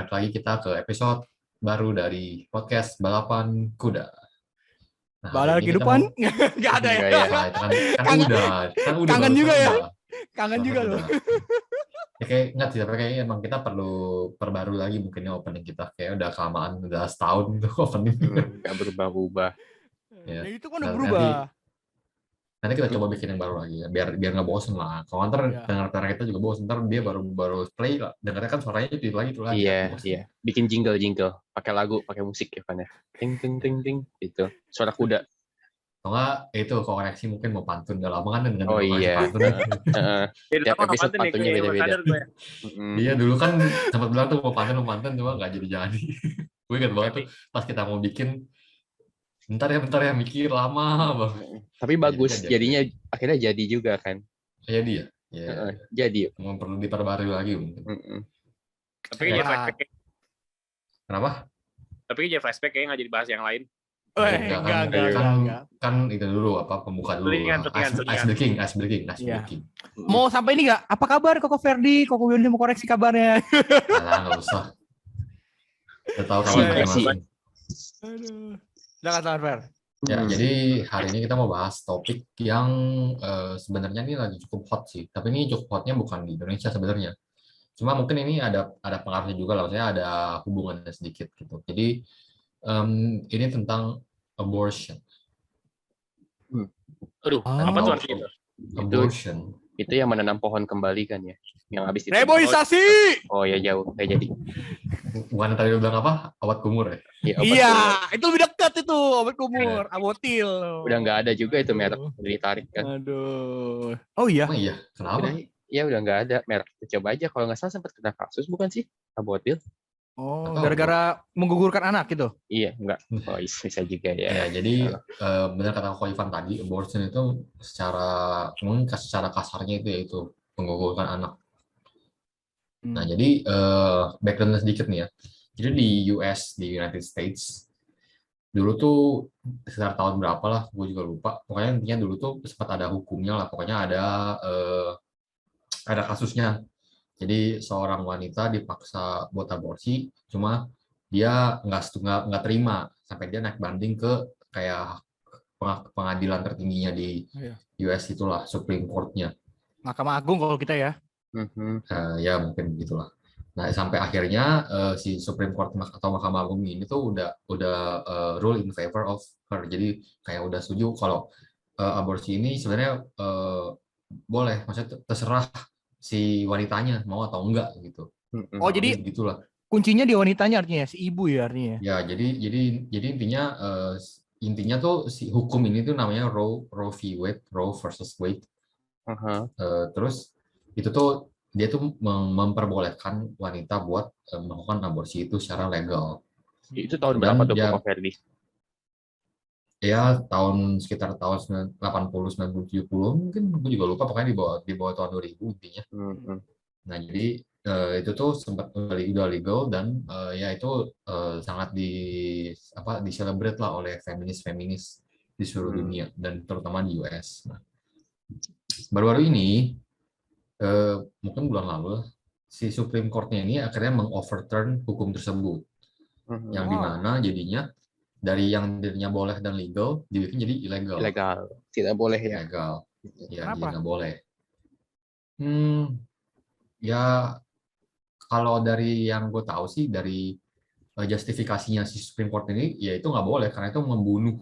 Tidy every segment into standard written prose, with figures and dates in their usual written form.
balik lagi kita ke episode baru dari podcast Balapan Kuda. Nah, Balap hari ini kita kehidupan? mau Nggak ada ya? Nah, itu kan Kangen- udah kangen juga ya? Kangen Barusan juga loh. udah. Ya, kayak nggak sih, tapi kayaknya emang kita perlu perbarui lagi mungkin ya opening kita. Kayak udah kelamaan, udah setahun tuh opening. Nggak berubah-ubah. Ya. Ya itu kan udah Nah, berubah. Nanti kita coba bikin yang baru lagi ya, biar nggak bosen lah. Kalau ntar Ya. pendengar kita juga bosen, ntar dia baru play lah, dengarnya kan suaranya itu lagi Iya, bosen. iya. Bikin jingle, pakai lagu, pakai musik ya kan ya. Ting ting ting ting gitu. Suara kuda. Kalau nggak itu koreksi mungkin mau pantun, udah lama kan dengan Oh koreksi iya. pantun. Tiap episode pantunnya beda-beda. Iya dulu kan sempat bilang tuh mau pantun cuma nggak jadi. Gue ingat banget tuh pas kita mau bikin, bentar ya mikir lama banget. Tapi bagus, jadinya akhirnya jadi juga kan. Jadi ya. Ya. Jadi. Memang perlu diperbarui lagi mungkin. Tapi aja flashback. Kenapa? Tapi aja flashback kayaknya nggak jadi bahas yang lain. Enggak. Kan itu dulu pembuka dulu. Ice breaking. Mau sampai ini nggak? Apa kabar Koko Ferdi? Koko Willy mau koreksi kabarnya. Nggak usah. Udah tahu kabar gimana. Aduh. Jangan Fer. Ya, jadi hari ini kita mau bahas topik yang sebenarnya ini lagi cukup hot sih. Tapi ini cukup hotnya bukan di Indonesia sebenarnya. Cuma mungkin ini ada pengaruhnya juga lah, maksudnya ada hubungannya sedikit gitu. Jadi ini tentang abortion. Aduh, apa tuh artinya? Abortion. Itu yang menanam pohon kembali kan ya? Yang habis itu. Reboisasi. Oh ya jauh, kayak jadi. Bukan tadi lu bilang apa? Obat kumur ya? Iya, itu lebih dekat itu obat kumur, abotil. Udah nggak ada juga itu merek, udah ditarik kan. Aduh. Oh iya? Emang iya? Kenapa? Ya udah nggak ada merek. Coba aja kalau nggak salah sempat kena kasus bukan sih? Abotil. Oh, gara-gara menggugurkan anak gitu? Iya, enggak. Oh, bisa juga ya. Ya, jadi benar kata Ko Ivan tadi, abortion itu mungkin secara kasarnya itu yaitu menggugurkan anak. Nah, jadi background sedikit nih ya. Jadi di United States, dulu tuh sekitar tahun berapa lah, gue juga lupa. Pokoknya intinya dulu tuh sempat ada hukumnya lah. Pokoknya ada kasusnya. Jadi seorang wanita dipaksa buat aborsi, cuma dia nggak terima sampai dia naik banding ke kayak pengadilan tertingginya di US itulah, Supreme Court-nya. Mahkamah Agung kalau kita ya. Ya mungkin begitulah. Nah sampai akhirnya si Supreme Court atau Mahkamah Agung ini tuh udah rule in favor of her. Jadi kayak udah setuju kalau aborsi ini sebenarnya boleh, maksudnya terserah si wanitanya mau atau enggak gitu. Oh jadi gitulah. Kuncinya di wanitanya artinya, si ibu ya artinya. Ya jadi intinya tuh si hukum ini tuh namanya Roe v. Wade, Roe versus Wade. Terus itu tuh dia tuh memperbolehkan wanita buat melakukan aborsi itu secara legal. Itu tahun berapa tuh Koko Ferdi? Ya sekitar tahun 80, 90, 70 mungkin, gue juga lupa, pokoknya di bawah tahun 2000 intinya. Nah jadi itu tuh sempat udah legal dan ya itu sangat di celebrate lah oleh feminis di seluruh dunia dan terutama di US. Nah, baru-baru ini mungkin bulan lalu si Supreme Court-nya ini akhirnya mengoverturn hukum tersebut, yang dimana jadinya dari yang dirinya boleh dan legal dibikin jadi ilegal. Tidak boleh ya. Ilegal. Ya, kenapa? Dia nggak boleh. Ya kalau dari yang gue tahu sih dari justifikasinya si Supreme Court ini, ya itu nggak boleh karena itu membunuh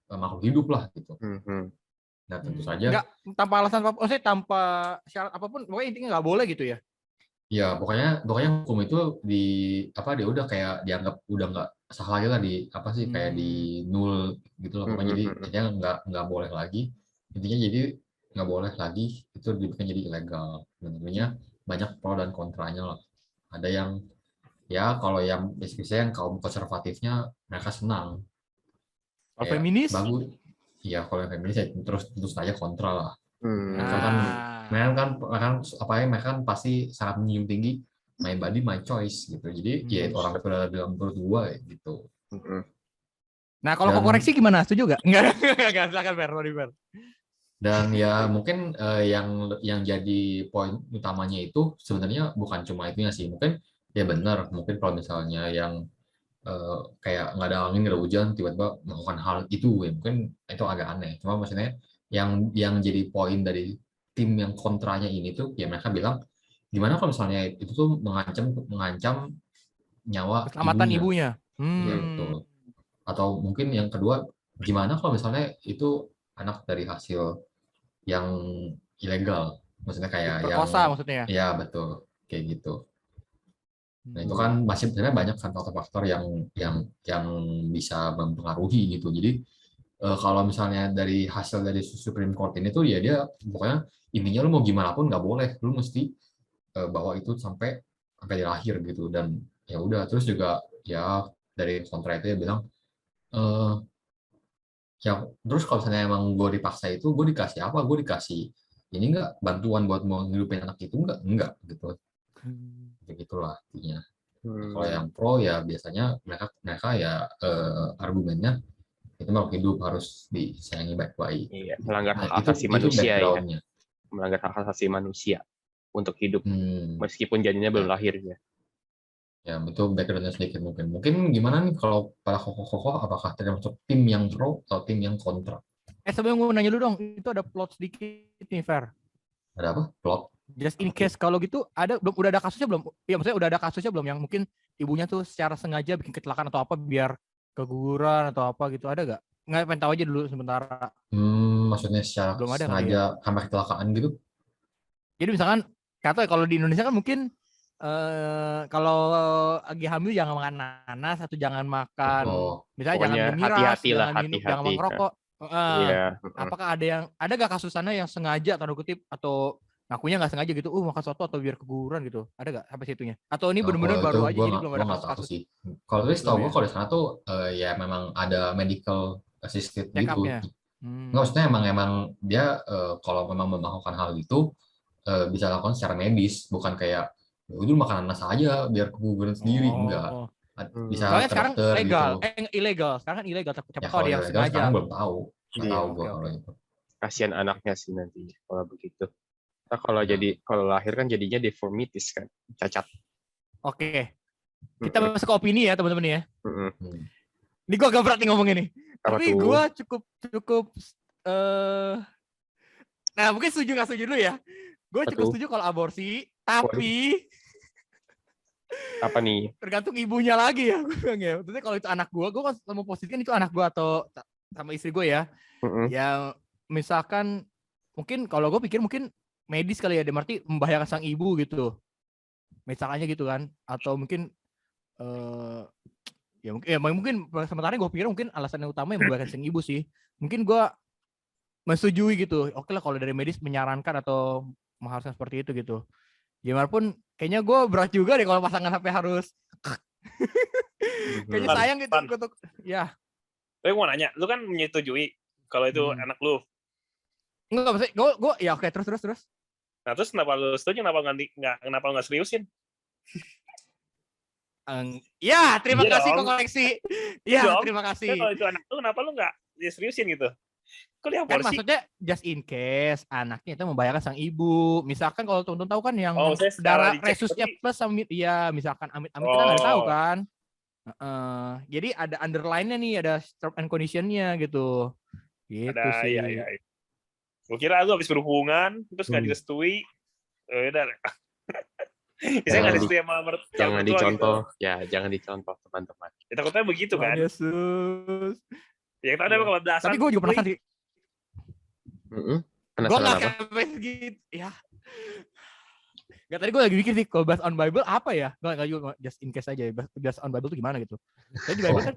makhluk hidup lah gitu. Nah tentu saja. Nggak, tanpa alasan apa, maksudnya tanpa syarat apapun, pokoknya intinya nggak boleh gitu ya. Ya pokoknya hukum itu dia udah kayak dianggap udah nggak sah lagi lah, kayak di nul gitu loh. Pokoknya jadinya nggak boleh lagi. Intinya jadi nggak boleh lagi, itu dibikin jadi ilegal. Tentunya banyak pro dan kontranya lah. Ada yang ya kalau yang biasanya yang kaum konservatifnya mereka senang. Kalau feminis? Bagus. Ya kalau yang feminis ya terus saja kontra lah. Mereka kan pasti sangat menjunjung tinggi my body my choice gitu. Jadi ya orang pada bilang menurut gua gitu. Nah kalau koreksi gimana? Setuju nggak? Enggak, silakan Fer. Dan ya mungkin yang jadi poin utamanya itu sebenarnya bukan cuma itunya sih. Mungkin ya benar, mungkin kalau misalnya yang kayak nggak ada angin nggak ada hujan tiba-tiba melakukan hal itu ya mungkin itu agak aneh. Cuma maksudnya yang jadi poin dari tim yang kontranya ini tuh ya mereka bilang gimana kalau misalnya itu tuh mengancam mengancam nyawa Keselamatan ibunya. ibunya. Iya betul. Atau mungkin yang kedua gimana kalau misalnya itu anak dari hasil yang ilegal, maksudnya kayak yang Diperkosa maksudnya. ya betul kayak gitu. Nah itu Hmm. kan masih sebenarnya banyak kan faktor-faktor yang bisa mempengaruhi gitu. Jadi kalau misalnya dari hasil dari Supreme Court ini tuh ya dia pokoknya intinya lu mau gimana pun nggak boleh, lu mesti bawa itu sampai sampai di akhir gitu. Dan ya udah terus juga ya dari kontra itu ya bilang eh ya terus kalau misalnya emang gue dipaksa itu gue dikasih apa, gue dikasih ini enggak bantuan buat mau ngidupin anak itu enggak gitu. Begitulah intinya. Nah, kalau yang pro ya biasanya mereka mereka ya argumennya itu makhluk hidup harus disayangi baik-baik. Iya, melanggar Nah, hak asasi itu manusia ya. backgroundnya. Melanggar hak asasi manusia untuk hidup meskipun jadinya belum Ya, lahir ya. ya betul backgroundnya sedikit mungkin. Mungkin gimana nih kalau para kokoh-kokoh apakah termasuk tim yang pro atau tim yang kontra? Sebelum gue nanya dulu dong, itu ada plot sedikit nih, Fer. Ada apa? Plot? Just in case kalau gitu udah ada kasusnya belum? Iya maksudnya udah ada kasusnya belum yang mungkin ibunya tuh secara sengaja bikin kecelakaan atau apa biar keguguran atau apa gitu, ada gak? Nggak, pengen tahu aja dulu sementara. Maksudnya secara Belum ada kali ya. sengaja sampai kecelakaan gitu? Jadi misalkan kata kalau di Indonesia kan mungkin kalau lagi hamil jangan makan nanas atau jangan makan misalnya jangan Pokoknya miras, hati-hati lah, jangan minum, jangan hati-hati. merokok. Iya. Apakah ada gak kasusnya yang sengaja tanda kutip atau ngakunya nggak sengaja gitu, makan soto atau biar keguguran gitu, ada gak sampai situnya? Atau ini benar-benar Kalau itu baru aja gue jadi belum ada nggak tahu kasus-kasus sih. Kalau itu tahu belum gue ya? kalau di sana tuh ya memang ada medical assisted Check gitu. up-nya. Nggak, maksudnya emang dia kalau memang melakukan hal itu bisa lakukan secara medis, bukan kayak ya udah makan nanas aja biar keguguran sendiri, enggak. Bisa Soalnya ke sekarang dokter legal, gitu. ilegal. Sekarang kan ilegal, Ya siapa tahu kalau ada yang ilegal sekarang sengaja. belum tahu. Nggak tahu gue Oke. kalau itu. Kasihan anaknya sih nanti kalau begitu. Nah, kalau lahir kan jadinya deformities kan, cacat. Oke. Kita masuk ke opini ya teman-teman ya. Hmm. Ini gue agak berat nih ngomong ini. Tapi gue cukup nah mungkin setuju nggak setuju dulu ya. Gue cukup setuju kalau aborsi, tapi apa nih? tergantung ibunya lagi ya. Gue bilang ya. Maksudnya kalau itu anak gue kan mau posisikan itu anak gue atau sama istri gue ya. Ya misalkan mungkin kalau gue pikir mungkin medis kali ya, berarti membahayakan sang ibu gitu. Misalnya gitu kan, atau mungkin mungkin sementara gue pikir mungkin alasan yang utama yang membahayakan sang ibu sih. Mungkin gue menyetujui gitu. Oke lah kalau dari medis menyarankan atau mengharuskan seperti itu gitu. Gimana pun kayaknya gue berat juga deh kalau pasangan sampai harus kayaknya sayang gitu untuk ya. Tapi mau nanya, lu kan menyetujui kalau itu anak lu. Enggak, maksudnya gue ya oke, terus. Nah terus kenapa lu setuju, kenapa lu nggak seriusin? Ya, terima kasih kok koleksi. Ya, terima kasih. Kalau itu anak lu, kenapa lu nggak seriusin gitu? Kok dia aborsi? Kan maksudnya just in case anaknya itu membahayakan sang ibu. Misalkan kalau teman-teman tahu kan yang darah resusnya plus sama ya misalkan amit-amit kita nggak tahu kan. Jadi ada underline-nya nih, ada term and condition-nya gitu. Gitu ada, sih. Iya. Gue kira lu habis berhubungan terus nggak direstui. Udah. Saya nggak direstui sama jangan dicontoh gitu. Ya, jangan dicontoh teman-teman. Ya, takutnya begitu kan. Yesus. Ya kita ada kebablasan. Tapi gue juga penasaran sih. Gue nggak sampai segitu ya. Gak, tadi gue lagi mikir sih kalau based on Bible apa ya? Gak juga just in case aja ya. Based on Bible tuh gimana gitu. Jadi di Bible kan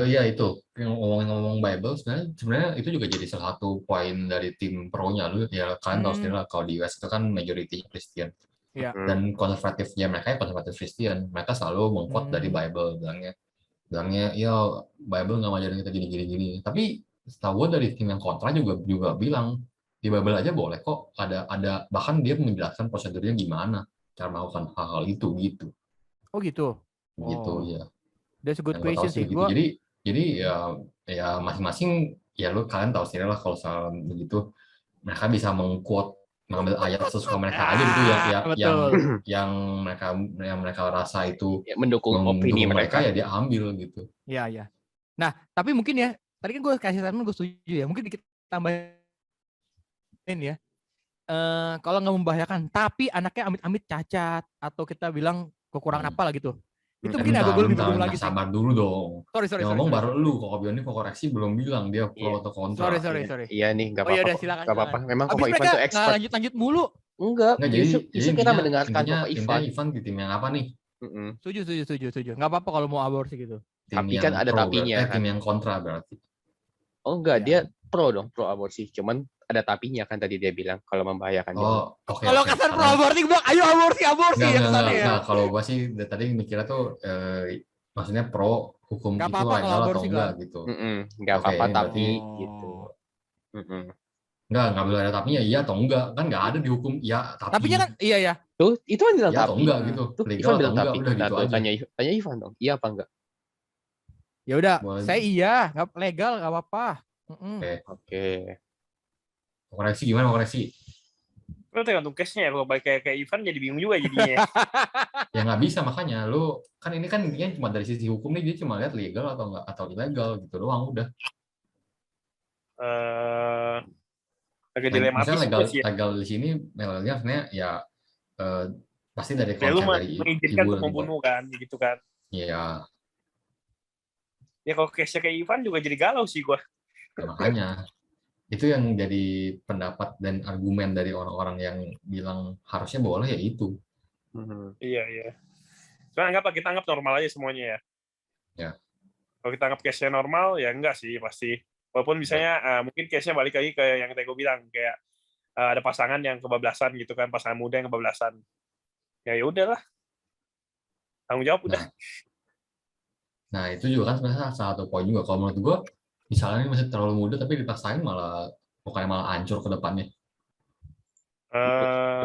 ya itu ngomong Bible sebenarnya itu juga jadi salah satu poin dari tim pro-nya lu ya kan tahu sendiri lah kalau di US itu kan majority Kristen. Dan konservatifnya mereka konservatif Kristen. Mereka selalu mengquote dari Bible bilangnya ya Bible nggak ngajarin kita gini. Tapi setahu gue dari tim yang kontra juga bilang di Bible aja boleh kok, ada bahkan dia menjelaskan prosedurnya gimana cara melakukan hal-hal itu gitu. Oh gitu. Gitu ya. That's a good question sih. Gitu. Jadi ya masing-masing ya lu kalian tahu sendiri lah kalau soal begitu mereka bisa mengambil ayat sesuka mereka aja gitu yang mereka rasa itu Ya, mendukung opini mereka. ya dia ambil gitu. Iya. Nah, tapi mungkin ya, tadi kan gue kasih saran, gue setuju ya. Mungkin dikit tambahin ya. Kalau nggak membahayakan, tapi anaknya amit-amit cacat atau kita bilang kekurangan apa lah gitu. Itu mungkin agak gue lebih mendukung lagi sih. Sabar dulu dong. Sorry. Ngomong baru lu, Koko Bion ini Koko Reksi belum bilang dia pro atau kontra. Sorry. Iya nih, nggak Oh iya apa-apa. udah silakan. Nggak apa-apa. Memang Koko Ivan tuh expert. Lanjut mulu. Enggak, justru kita mendengarkan Koko Ivan. Ivan di tim yang apa nih? Setuju. Nggak apa-apa kalau mau aborsi gitu. Tapi kan ada tapinya. Tim yang kontra berarti. Oh enggak, dia pro aborsi. Cuman ada tapinya kan tadi dia bilang kalau membahayakan. Oke. Kalau kasar pro aborsi, gue bilang ayo aborsi ya kesannya ya. Nah, kalau gue sih tadi mikirnya tuh maksudnya pro hukum gak itu apa-apa legal atau enggak kan? gitu. Nggak apa-apa tapi gitu. Nggak boleh ada tapinya iya atau enggak, kan nggak ada di hukum iya tapi. Tapinya kan iya ya. Tuh, itu kan bilang tapi. Atau enggak gitu. Tuh, legal Ivan bilang atau tapi. Enggak, udah gitu aja. Tanya Ivan dong, iya apa enggak? Ya udah, saya iya, nggak legal nggak apa-apa. Oke. Koreksi gimana koreksi? Lu tergantung case-nya ya, kalau kayak Ivan jadi bingung juga jadinya. Ya nggak bisa, makanya lu kan ini kan intinya cuma dari sisi hukum nih, dia cuma lihat legal atau enggak atau ilegal gitu doang udah. Agak dilematis legal di sini legalnya sebenarnya ya pasti dari konsep dari mengizinkan untuk membunuh kan gitu kan. Iya. Ya kalau case-nya kayak Ivan juga jadi galau sih gua. Makanya itu yang jadi pendapat dan argumen dari orang-orang yang bilang harusnya boleh ya itu. Iya. Cuman kita anggap normal aja semuanya ya. Ya. Kalau kita anggap case-nya normal ya enggak sih pasti. Walaupun misalnya mungkin case-nya balik lagi ke yang tadi gue bilang kayak ada pasangan yang kebablasan gitu kan, pasangan muda yang kebablasan. Ya udahlah. Tanggung jawab udah. Nah, itu juga kan sebenarnya salah satu poin juga. Kalau menurut gue, misalnya ini masih terlalu muda tapi dipaksain malah hancur ke depannya.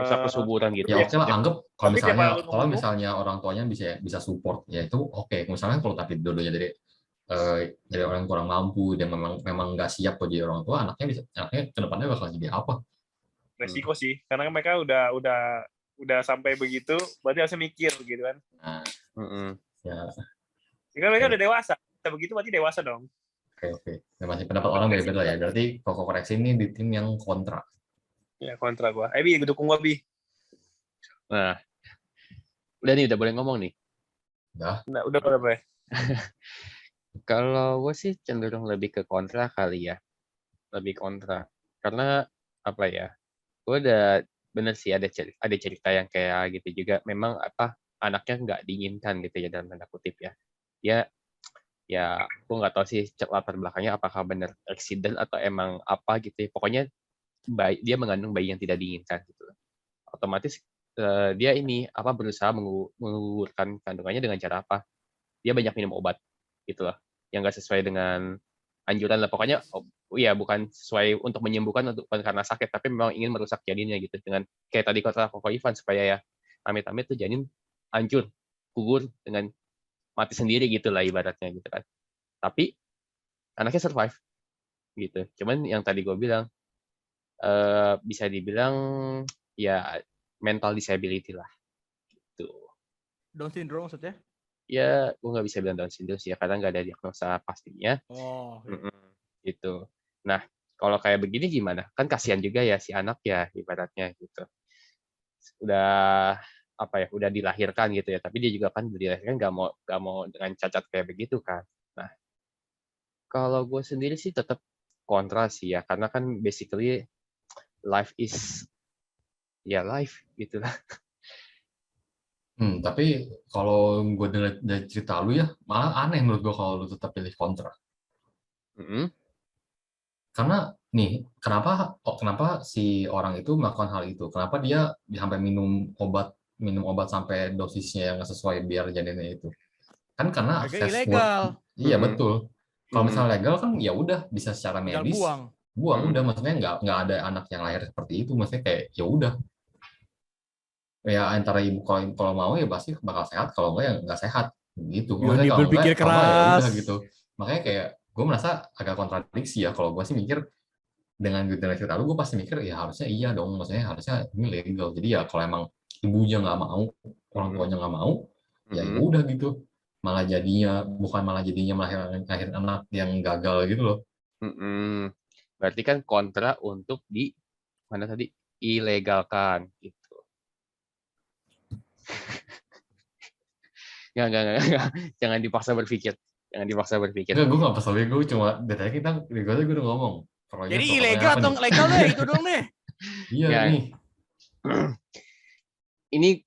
Rusak kesuburan gitu. Ya oke lah, anggap kalau misalnya orang tuanya bisa support, ya itu oke. Misalnya kalau tapi dua-duanya dari orang kurang mampu dan memang nggak siap jadi orang tua, anaknya ke depannya bakal jadi apa? Resiko sih, karena mereka udah sampai begitu, berarti harusnya mikir gitu kan. Nah, ya. Jika mereka udah dewasa, begitu berarti dewasa dong. Oke. Ya, masih pendapat orang beda-beda ya. Berarti Koko koreksi ini di tim yang kontra. Ya kontra gua. Bi, dukung gua Bi. Nah, udah boleh ngomong nih. Udah boleh. Kalau gue sih cenderung lebih ke kontra kali ya. Lebih kontra. Karena apa ya? Gue udah bener sih ada cerita yang kayak gitu juga. Memang anaknya nggak diinginkan gitu ya dalam tanda kutip ya. Ya gue nggak tahu sih latar belakangnya apakah bener accident atau emang apa gitu ya. Pokoknya dia mengandung bayi yang tidak diinginkan gitu. Otomatis dia berusaha menggugurkan kandungannya dengan cara apa? Dia banyak minum obat gitu lah, yang nggak sesuai dengan anjuran lah. Pokoknya bukan sesuai untuk menyembuhkan, bukan karena sakit, tapi memang ingin merusak janinnya gitu. Dengan kayak tadi kata Koko Ivan, supaya ya amit-amit tuh janin hancur, gugur dengan mati sendiri gitu lah ibaratnya gitu kan. Tapi anaknya survive gitu. Cuman yang tadi gue bilang bisa dibilang ya mental disability lah gitu. Down syndrome maksudnya? Ya, gue nggak bisa bilang Down syndrome sih ya, karena nggak ada diagnosa pastinya. Gitu. Nah, kalau kayak begini gimana? Kan kasihan juga ya si anak ya ibaratnya gitu. Udah dilahirkan gitu ya, tapi dia juga kan dilahirkan nggak mau dengan cacat kayak begitu kan. Nah, kalau gue sendiri sih tetap kontra sih ya, karena kan basically life is life gitu lah. Tapi kalau gue dari cerita lu ya, malah aneh menurut gue kalau lu tetap pilih kontra. Karena nih, kenapa si orang itu melakukan hal itu? Kenapa dia sampai minum obat sampai dosisnya yang nggak sesuai biar janinnya itu? Kan karena akses ilegal. Iya betul. Kalau misalnya legal kan ya udah bisa secara medis. Buang udah, maksudnya nggak ada anak yang lahir seperti itu, maksudnya kayak ya udah. Ya antara ibu kalau mau ya pasti bakal sehat, kalau enggak ya nggak sehat gitu. Dia berpikir keras. Ya udah gitu. Makanya kayak gue merasa agak kontradiksi ya, kalau gue sih mikir dengan generasi lalu gue pasti mikir ya harusnya iya dong, maksudnya harusnya ini legal. Jadi ya kalau emang ibunya nggak mau, orang tuanya nggak mau, ya udah gitu. Malah jadinya melahirkan anak yang gagal gitu loh. Berarti kan kontra untuk mana tadi ilegalkan gitu. Nggak. Jangan dipaksa berpikir. Enggak, gue nggak pasal gue cuma dari gue udah ngomong. Jadi ilegal atau legal deh, itu dong deh. Iya nih. Ini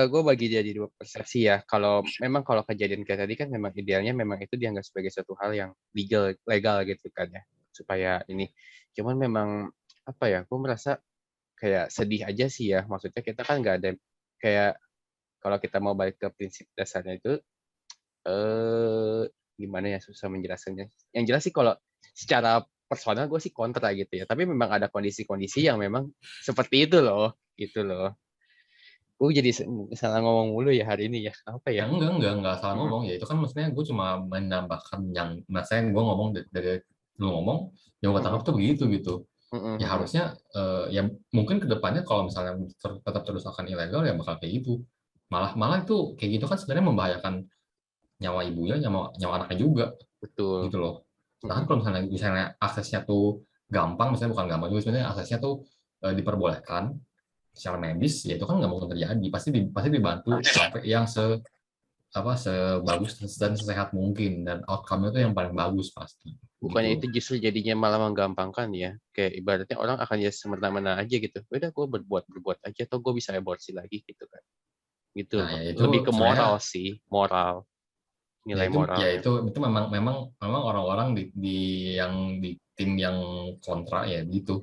gue bagi jadi dua persepsi ya. Kalau kejadian kayak tadi kan memang idealnya memang itu dianggap sebagai satu hal yang legal gitu kan ya. Supaya ini. Cuman memang apa ya? Gue merasa kayak sedih aja sih ya. Maksudnya kita kan nggak ada kayak kalau kita mau balik ke prinsip dasarnya itu gimana ya, susah menjelaskannya. Yang jelas sih kalau secara personal gue sih kontra gitu ya. Tapi memang ada kondisi-kondisi yang memang seperti itu loh, gitu loh. Gue jadi salah ngomong mulu ya hari ini ya. Apa ya? Enggak salah ngomong ya. Itu kan maksudnya gue cuma menambahkan yang maksudnya gue ngomong dari lu ngomong, yang gue tangkap tuh begitu gitu. Ya harusnya ya mungkin kedepannya kalau misalnya tetap terus akan ilegal ya bakal kayak gitu. Malah itu kayak gitu kan sebenarnya membahayakan nyawa ibunya, nyawa anaknya juga. Betul. Gitu loh. Nah kalau misalnya aksesnya tuh gampang, misalnya bukan gampang juga sebenarnya aksesnya tuh diperbolehkan secara medis, ya itu kan nggak mungkin terjadi. Pasti dibantu sampai yang sebagus dan sesehat mungkin, dan outcome-nya itu yang paling bagus pasti. Bukannya gitu. Itu justru jadinya malah menggampangkan ya. Kayak ibaratnya orang akan ya semena-mena aja gitu. Udah gue berbuat aja, atau gue bisa aborsi lagi gitu kan. Gitu. Nah, ya itu lebih ke moral sih, moral. Nilai moral. Ya itu memang orang-orang di tim yang kontra ya gitu.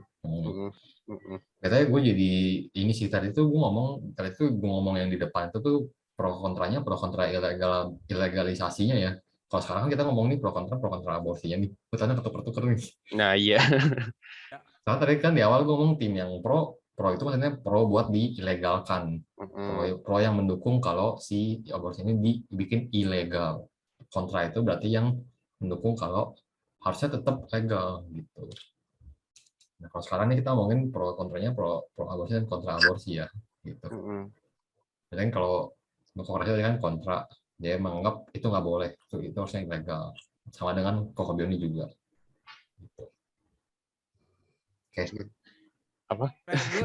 Katanya gue jadi ini sih tadi tuh gue ngomong yang di depan itu tuh pro kontra ilegalisasinya ya. Kalau sekarang kita ngomong nih pro kontra aborsinya nih. Betulnya pertukar nih. Nah iya. Soalnya tadi kan di awal gue ngomong tim yang pro itu maksudnya pro buat diilegalkan. Pro yang mendukung kalau si aborsi ini dibikin ilegal. Kontra itu berarti yang mendukung kalau harusnya tetap legal gitu. Nah, kalau sekarang ini kita ngomongin pro kontranya pro aborsi dan kontra aborsi ya gitu. Dan kalau kontra kan kontra, dia menganggap itu nggak boleh, itu harusnya ilegal. Sama dengan Kokobioni juga. Gitu. Oke. Apa?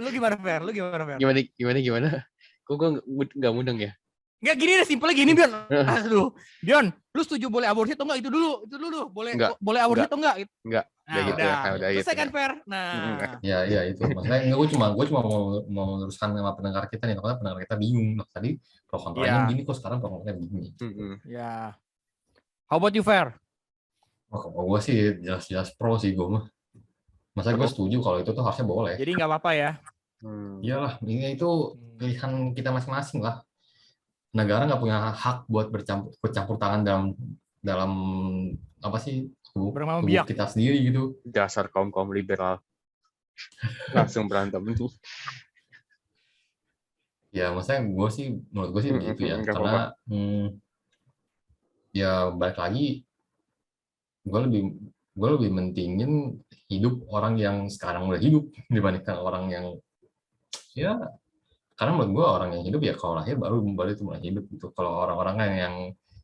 Lu gimana Fer? Gimana? Kok gue nggak mudeng ya? Nggak gini deh, simpelnya gini Bion. Aduh, Bion, lu setuju boleh aborsi atau enggak? Itu dulu. Boleh aborsi atau enggak? Enggak. Nah, gitu ya. Udah selesai gitu kan, Fer? Nah. Ya itu. Maksudnya gue cuma mau meluruskan sama pendengar kita nih, karena pendengar kita bingung. Tadi pro kontranya gini kok, sekarang pro kontranya begini. Ya. How about you, Fer? Kalau gue sih jelas pro sih gue mah. Masa gue setuju kalau itu tuh harusnya boleh. Jadi nggak apa-apa ya? Iyalah, ini itu pilihan kita masing-masing lah. Negara nggak punya hak buat bercampur tangan dalam apa sih tubuh kita sendiri gitu. Dasar kaum liberal. Langsung berantem. Ya maksudnya menurut gue sih begitu ya. Karena ya balik lagi, gue lebih mentingin hidup orang yang sekarang udah hidup dibandingkan orang yang ya, karena menurut gue orang yang hidup ya kalau lahir baru itu mulai hidup gitu. Kalau orang-orang yang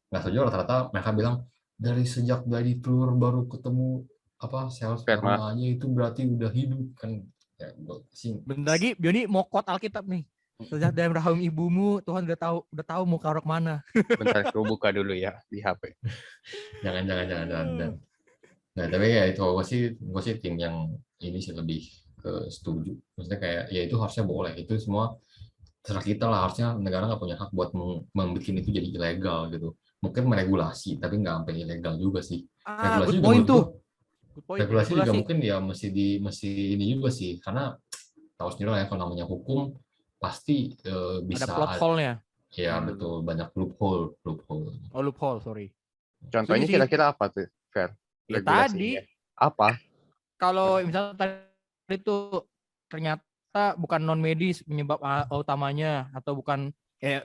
nggak setuju rata-rata mereka bilang dari sejak dari telur baru ketemu sel sperma aja itu berarti udah hidup kan. Ya, bentar lagi Bioni mau quote Alkitab nih. Sejak dalam rahim ibumu Tuhan udah tahu mau ke arah mana. Bentar, gue buka dulu ya di HP. Jangan. Nah tapi ya itu gue sih tim yang ini sih lebih ke setuju. Maksudnya kayak ya itu harusnya boleh, itu semua terserah kita lah, harusnya negara nggak punya hak buat membuat itu jadi ilegal gitu. Mungkin meregulasi tapi nggak sampai ilegal juga sih. Regulasi juga mungkin ya mesti ini juga sih, karena tahu sendiri lah ya kalau namanya hukum pasti bisa ada plot hole-nya. Ya betul, banyak loophole. Oh loophole, sorry. Contohnya kira-kira apa tuh, Fer? Ya tadi apa? Kalau misalnya tadi itu ternyata bukan non medis penyebab utamanya, atau bukan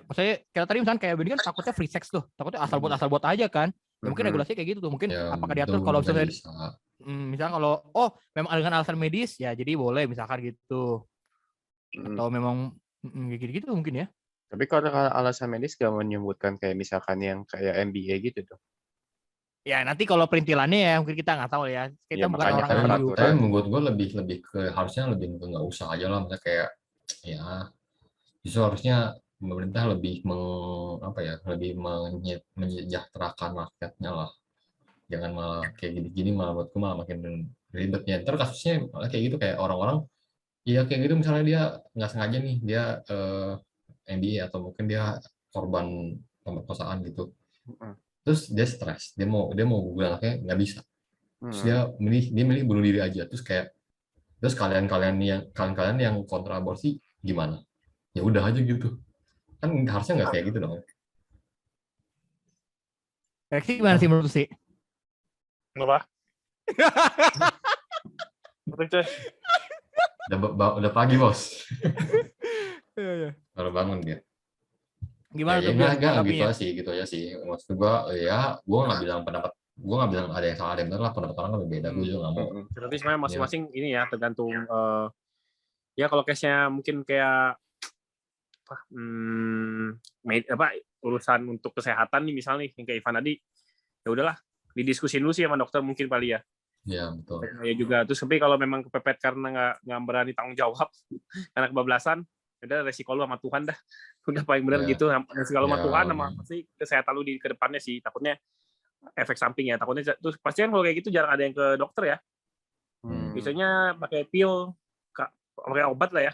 maksudnya kayak tadi misalnya kayak begini kan takutnya free sex tuh, takutnya asal buat aja kan. Ya mungkin regulasi kayak gitu tuh, mungkin apakah diatur kalau misalnya Misalnya kalau memang dengan alasan medis ya jadi boleh misalkan gitu. Atau memang gitu mungkin ya. Tapi kalau alasan medis gak menyebutkan kayak misalkan yang kayak MBA gitu dong. Ya nanti kalau perintilannya ya mungkin kita nggak tahu ya. Kita Ya, bukan makanya orang kan ahli peraturan. hukum. Tapi menurut gue lebih ke harusnya lebih ke nggak usah aja lah, misalnya kayak ya justru harusnya pemerintah lebih lebih menyejahterakan rakyatnya lah. Jangan malah kayak gini-gini, malah buatku malah makin ribetnya. Ntar kasusnya malah kayak gitu, kayak orang-orang ya kayak gitu, misalnya dia nggak sengaja nih dia MBA atau mungkin dia korban pemerkosaan gitu. Terus dia stres, dia mau gugur anaknya nggak bisa. Terus dia milih bunuh diri aja. Terus kalian yang kontra aborsi gimana? Ya udah aja gitu. Kan harusnya nggak kayak gitu dong. Reaksi gimana sih menurut sih? Apa? Betul, Udah pagi, Bos. Iya. Baru bangun dia. Gimana tuh Biar gitu aja sih. Maksud gua ya gua nggak bilang ada yang salah ada yang benar lah, pendapat orang kan beda. Gue juga nggak mau. Berarti sebenarnya masing-masing ini ya tergantung ya kalau case-nya mungkin kayak urusan untuk kesehatan nih misalnya nih yang kayak Ivan tadi, ya udahlah didiskusin dulu sih sama dokter mungkin kali ya. Iya betul. Ya juga terus tapi kalau memang kepepet karena nggak berani tanggung jawab karena kebablasan, udah resiko lu sama Tuhan dah. Udah paling benar gitu, resiko lu sama Tuhan sama pasti kesehatan lu di kedepannya sih, takutnya efek samping ya, takutnya terus pasti kan kalau kayak gitu jarang ada yang ke dokter ya. Biasanya pakai pil, pakai obat lah ya.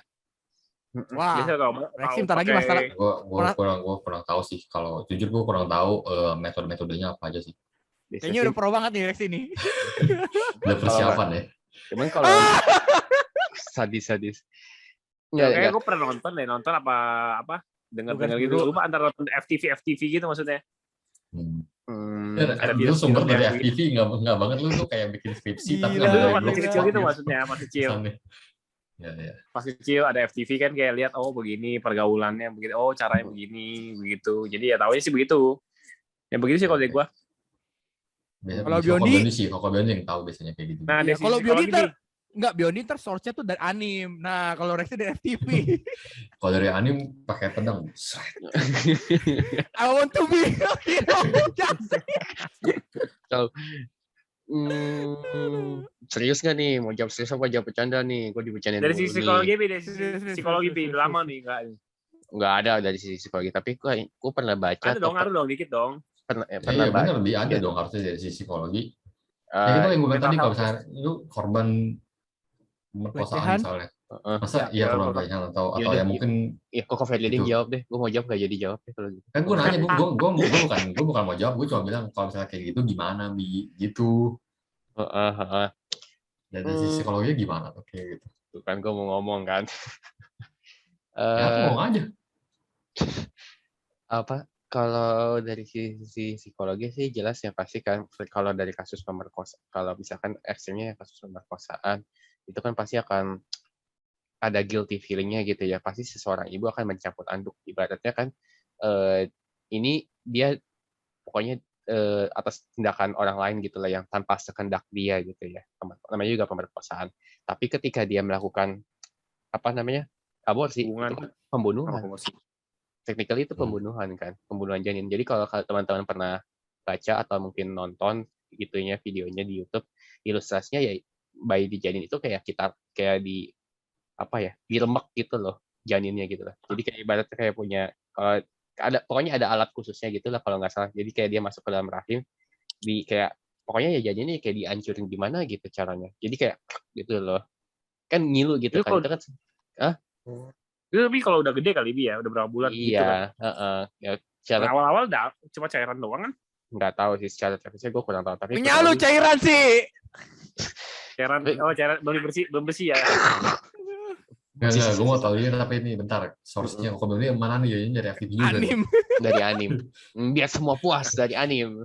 Wah, Rexi bentar lagi masalah. Gue kurang tahu sih, kalau jujur gue kurang tahu metode-metodenya apa aja sih. Kayaknya udah pro banget nih Rexi nih. Udah persiapan ya. Cuman kalau sadis. Kayak gue pernah nonton apa dengar gitu, lupa antara nonton FTV gitu maksudnya. Ada video sumber dari FTV nggak banget lu tuh kayak bikin skripsi tapi masih kecil gitu maksudnya, masih kecil. Ya. Pas kecil ada FTV kan kayak lihat begini pergaulannya begitu, caranya begini begitu. Jadi ya tahunya sih begitu. Yang begitu sih kalau dari gua. Kalau Biondi yang tahu biasanya kayak gitu. Nah, kalau Biondi source-nya tuh dari anime. Nah, kalau Rexi dari FTV. Kalau dari anime pakai pedang. I want to be Kalau serius nggak nih? Mau jawab serius apa jawab bercanda nih? Gue dibercandain dari sisi psikologi, udah lama nih nggak ada dari sisi psikologi. Tapi gue pernah baca. Ada dong, dikit dong. Pernah baca. Lebih ada dong harusnya dari sisi psikologi. Ya itu yang gue bilang tadi, kalau misalnya lu korban pemerkosaan misalnya. Masa iya korban pelecehan atau ya mungkin. Iya, kok Ferdinand jawab deh. Gue mau jawab nggak jadi jawab deh kalau gitu. Kan gue nanya, gue bukan mau jawab, gue cuma bilang kalau misalnya kayak gitu gimana gitu. Dari sisi psikologi gimana tuh kayak gitu? Tuh kan gue mau ngomong kan. Ya ngomong aja. Apa? Kalau dari sisi psikologi sih jelas ya pasti kan, kalau dari kasus pemerkosaan, kalau misalkan ekstrimnya kasus pemerkosaan itu kan pasti akan ada guilty feelingnya gitu ya, pasti seseorang ibu akan mencampur aduk, ibaratnya kan ini dia pokoknya atas tindakan orang lain gitu lah yang tanpa sekehendak dia gitu ya, namanya juga pemerkosaan. Tapi ketika dia melakukan aborsi, itu kan pembunuhan. Technically itu pembunuhan kan, pembunuhan janin. Jadi kalau teman-teman pernah baca atau mungkin nonton gitunya videonya di YouTube, ilustrasinya ya bayi di janin itu kayak diremek gitu loh janinnya gitu lah. Jadi kayak ibaratnya kayak punya pokoknya ada alat khususnya gitu lah kalau nggak salah. Jadi kayak dia masuk ke dalam rahim, pokoknya ya janinnya kayak dihancurin gimana gitu caranya. Jadi kayak gitu loh. Kan ngilu gitu kan. Itu kan tapi kalau udah gede kali dia udah berapa bulan gitu kan. Ya, awal-awal cuma cairan doang kan? Nggak tahu sih secara teknisnya gue kurang tahu. Tapi punya lu cairan sih. Cairan belum bersih ya. Enggak, gue mau tahu ini tapi ini bentar. Source-nya kok ini mana nih ya? Ini dari FTV juga. Dari anime. Biar semua puas dari anime.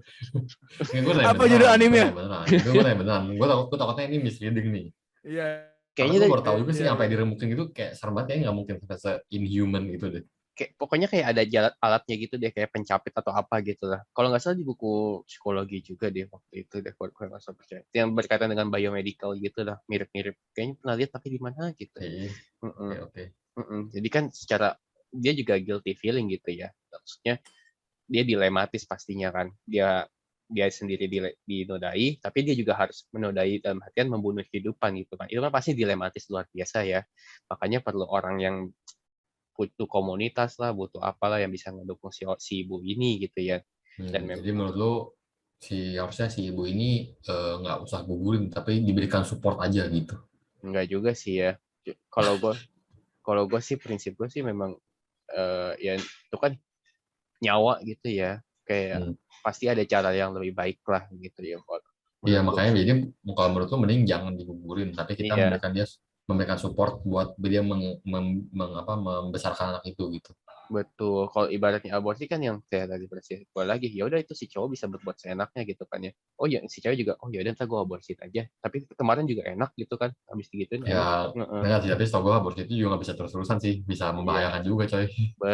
Apa judul animenya? Gue nanya beneran. Gue takutnya ini misleading nih. Iya. Kayaknya gue baru tahu juga sih sampai diremukin gitu, kayak serem banget, kayaknya nggak mungkin se-inhuman gitu deh. pokoknya kayak ada alatnya gitu deh, kayak pencapit atau apa gitu lah. Kalau nggak salah di buku psikologi juga deh waktu itu deh, kalau nggak salah percaya. Yang berkaitan dengan biomedical gitu lah, mirip-mirip. Kayaknya pernah lihat tapi di mana gitu. Oke. Jadi kan secara dia juga guilty feeling gitu ya. Maksudnya dia dilematis pastinya kan. Dia sendiri dinodai, tapi dia juga harus menodai dalam artian membunuh kehidupan gitu kan. Itu kan pasti dilematis luar biasa ya. Makanya perlu orang yang butuh komunitas lah, butuh apalah yang bisa ngedukung si ibu ini gitu ya. Dan Jadi menurut lo harusnya si ibu ini nggak usah gugurin, tapi diberikan support aja gitu. Enggak juga sih ya. Kalau gue sih prinsip gue sih memang ya itu kan nyawa gitu ya. Kayak pasti ada cara yang lebih baik lah gitu ya. Iya, makanya jadi kalau menurut lo mending jangan digugurin, tapi kita memberikan support buat dia membesarkan anak itu gitu. Betul. Kalau ibaratnya aborsi kan yang kayak tadi presiden gue lagi, ya udah itu si cowok bisa berbuat seenaknya gitu kan ya. Oh ya si cewek juga, oh ya udah ntar gue aborsi aja. Tapi kemarin juga enak gitu kan, habis digituin ya enak. Tapi setahu gue aborsi itu juga nggak bisa terus-terusan sih, bisa membahayakan juga coy.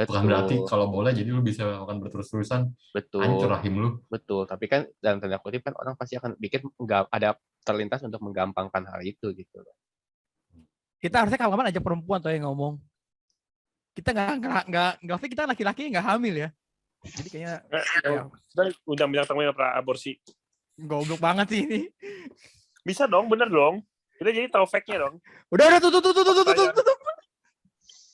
Bukan berarti kalau boleh jadi lu bisa melakukan berterus-terusan. Betul. Hancur rahim lu. Betul. Tapi kan dalam tanda kutip kan orang pasti akan bikin nggak ada terlintas untuk menggampangkan hal itu gitu. Kita harusnya kapan-kapan aja perempuan tuh yang ngomong. Kita nggak kita laki-laki nggak hamil ya. Jadi kayaknya udah bilang temennya pra aborsi. Goblok banget sih ini. Bisa dong, bener dong. Kita jadi tahu fact-nya dong. Udah tutup.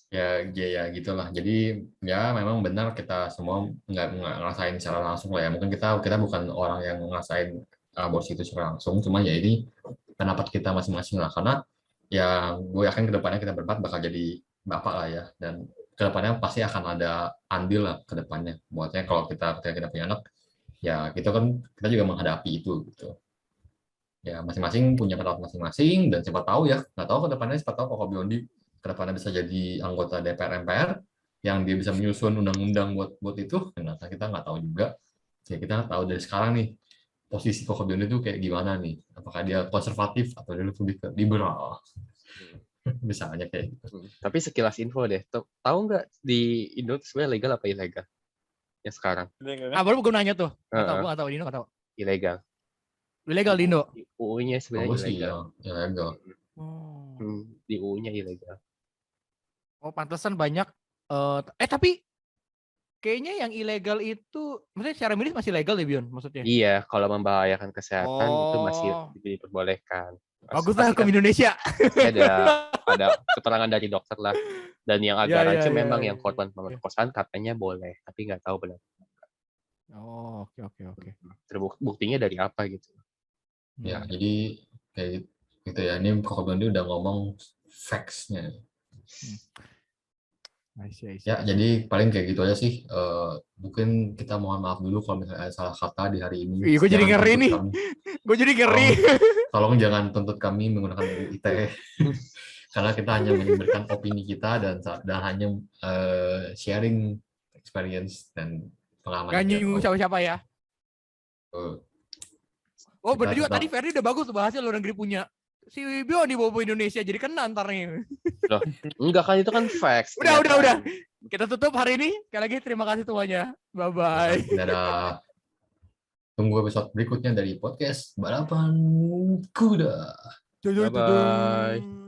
Ya gitulah. Jadi ya memang benar kita semua nggak ngerasain secara langsung lah ya. Mungkin kita bukan orang yang ngerasain aborsi itu secara langsung. Cuma ya ini pendapat kita masing-masing lah. Karena ya gue yakin kedepannya kita berempat bakal jadi bapak lah ya, dan kedepannya pasti akan ada andil lah kedepannya. Buatnya kalau ketika kita punya anak, ya kita juga menghadapi itu gitu. Ya masing-masing punya pendapat masing-masing, dan siapa tahu ya, nggak tahu kedepannya, siapa tahu Koko Biondi kedepannya bisa jadi anggota DPR MPR yang dia bisa menyusun undang-undang buat itu. Ternyata kita nggak tahu juga. Ya kita tahu dari sekarang nih posisi Koko Biondi itu kayak gimana nih, apakah dia konservatif atau dia lebih ke liberal. Misalnya kayak gitu. Tapi sekilas info deh, tahu nggak di Indo sebenarnya legal apa ilegal? Ya sekarang. Baru gue nanya tuh. Nggak tahu di Indo nggak tahu. Ilegal. Ilegal di Indo. UU-nya sebenarnya ilegal. Ilegal. Di UU-nya ilegal. Oh, pantesan banyak. Tapi kayaknya yang ilegal itu, maksudnya secara medis masih legal ya, Bion? Maksudnya? Iya, kalau membahayakan kesehatan itu masih diperbolehkan. Bagus lah hukum Indonesia. Ada keterangan dari dokter lah. Dan yang agak rancu memang yang korban pemerkosaan katanya boleh, tapi nggak tahu benar. Oh, oke. Buktinya dari apa gitu? Ya, jadi kayak gitu ya. Ini Koko Biondi udah ngomong facts-nya. Ya, jadi paling kayak gitu aja sih. Mungkin kita mohon maaf dulu kalau misalnya ada salah kata di hari ini. Gue jadi ngeri nih. Gue jadi ngeri. Tolong jangan tuntut kami menggunakan UU ITE. Karena kita hanya memberikan opini kita dan hanya sharing experience dan pengalaman. Gak nyinggung siapa-siapa ya. Oh bener juga, tadi Ferdi udah bagus bahasnya luar negeri punya. Si Bion dibawa Indonesia jadi kena ntar nih. Loh, enggak kan, itu kan facts. Udah. Kita tutup hari ini. Sekali lagi terima kasih semuanya. Bye-bye. Dadah. Tunggu episode berikutnya dari podcast Balapan Kuda. Bye-bye.